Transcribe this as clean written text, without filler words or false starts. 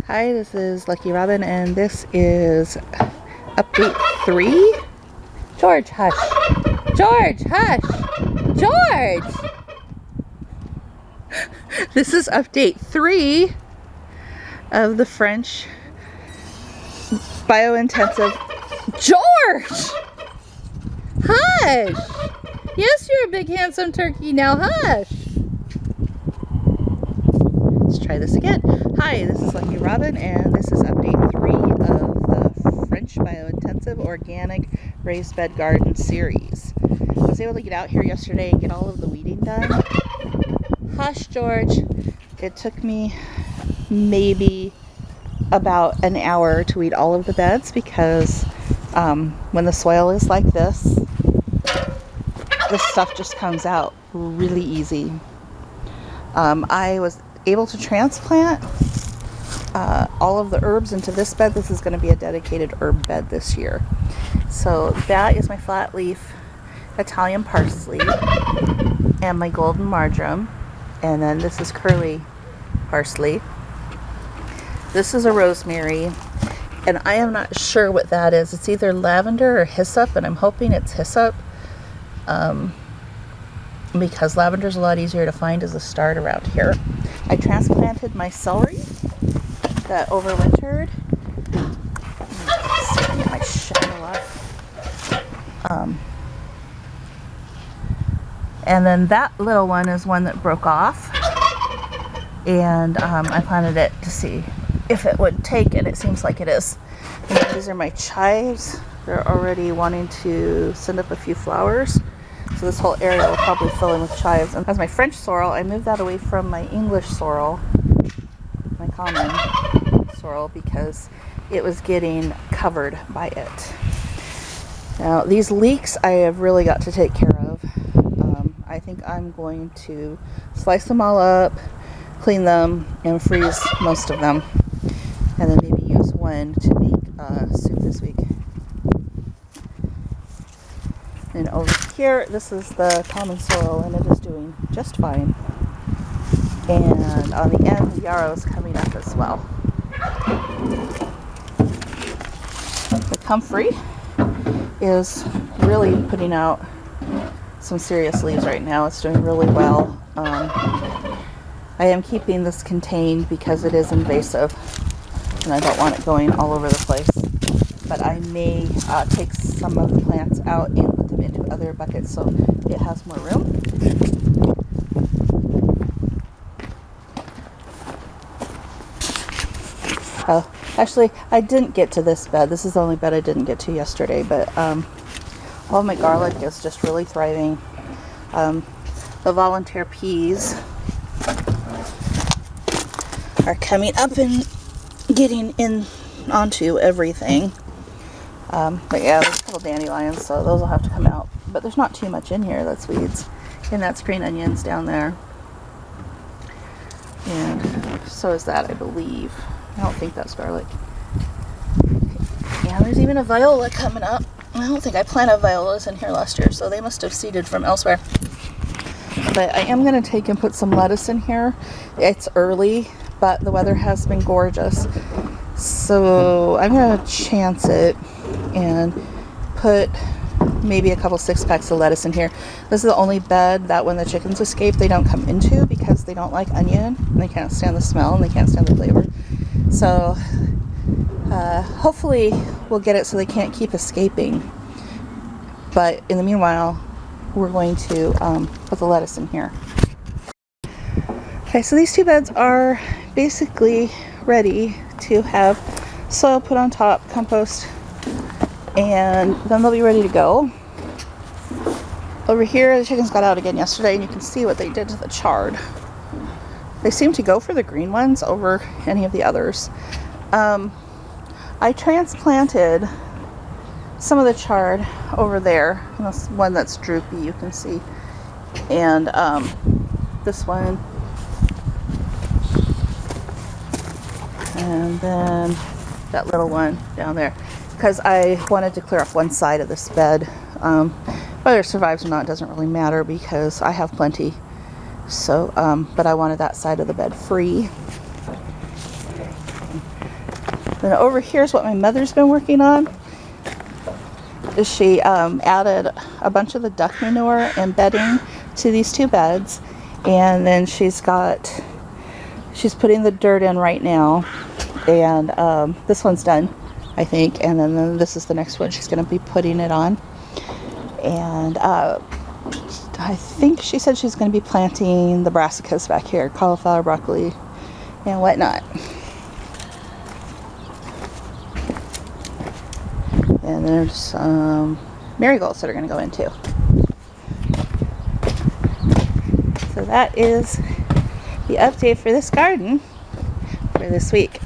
Hi, this is Lucky Robin, and this is update 3. George, hush. George, hush. George! This is update 3 of the French Biointensive. George! Hush! Yes, you're a big handsome turkey. Now hush. Let's try this again. Hi, this is Lucky Robin, and this is update 3 of the French Biointensive Organic Raised Bed Garden series. I was able to get out here yesterday and get all of the weeding done. Hush, George. It took me maybe about an hour to weed all of the beds because when the soil is like this stuff just comes out really easy. I was able to transplant all of the herbs into this bed. This is going to be a dedicated herb bed this year. So that is my flat leaf Italian parsley and my golden marjoram, and then this is curly parsley. This is a rosemary, and I am not sure what that is. It's either lavender or hyssop, and I'm hoping it's hyssop because lavender is a lot easier to find as a start around here. I transplanted my celery that overwintered. Let's see if I can get my shovel off. And then that little one is one that broke off, and I planted it to see if it would take, and it seems like it is. And then these are my chives. They're already wanting to send up a few flowers. So this whole area will probably fill in with chives. And as my French sorrel, I moved that away from my English sorrel, my common sorrel, because it was getting covered by it. Now these leeks I have really got to take care of. I think I'm going to slice them all up, clean them, and freeze most of them. And then maybe use one to make soup this week. And over here, this is the common sorrel, and it is doing just fine. And on the end, the yarrow is coming up as well. The comfrey is really putting out some serious leaves right now. It's doing really well. I am keeping this contained because it is invasive, and I don't want it going all over the place. But I may take some of the plants out and put them into other buckets so it has more room. Oh, actually, I didn't get to this bed. This is the only bed I didn't get to yesterday, but all of my garlic is just really thriving. The volunteer peas are coming up and getting in onto everything. But yeah, there's a couple dandelions, so those will have to come out. But there's not too much in here. That's weeds. And that's green onions down there. And so is that, I believe. I don't think that's garlic. Yeah, there's even a viola coming up. I don't think I planted violas in here last year, so they must have seeded from elsewhere. But I am going to take and put some lettuce in here. It's early, but the weather has been gorgeous. So I'm going to chance it and put maybe a couple 6-packs of lettuce in here. This is the only bed that when the chickens escape, they don't come into because they don't like onion, and they can't stand the smell, and they can't stand the flavor. So hopefully we'll get it so they can't keep escaping. But in the meanwhile, we're going to put the lettuce in here. Okay, so these 2 beds are basically ready to have soil put on top, compost, and then they'll be ready to go. Over here, the chickens got out again yesterday, and you can see what they did to the chard. They seem to go for the green ones over any of the others. I transplanted some of the chard over there. And this one that's droopy, you can see. And this one. And then that little one down there. Because I wanted to clear off one side of this bed. Whether it survives or not doesn't really matter because I have plenty. So, but I wanted that side of the bed free. Then over here is what my mother's been working on. She added a bunch of the duck manure and bedding to these 2 beds, and then she's putting the dirt in right now, and this one's done, I think, and then this is the next one she's going to be putting it on. And I think she said she's going to be planting the brassicas back here, cauliflower, broccoli, and whatnot. And there's some marigolds that are going to go in too. So that is the update for this garden for this week.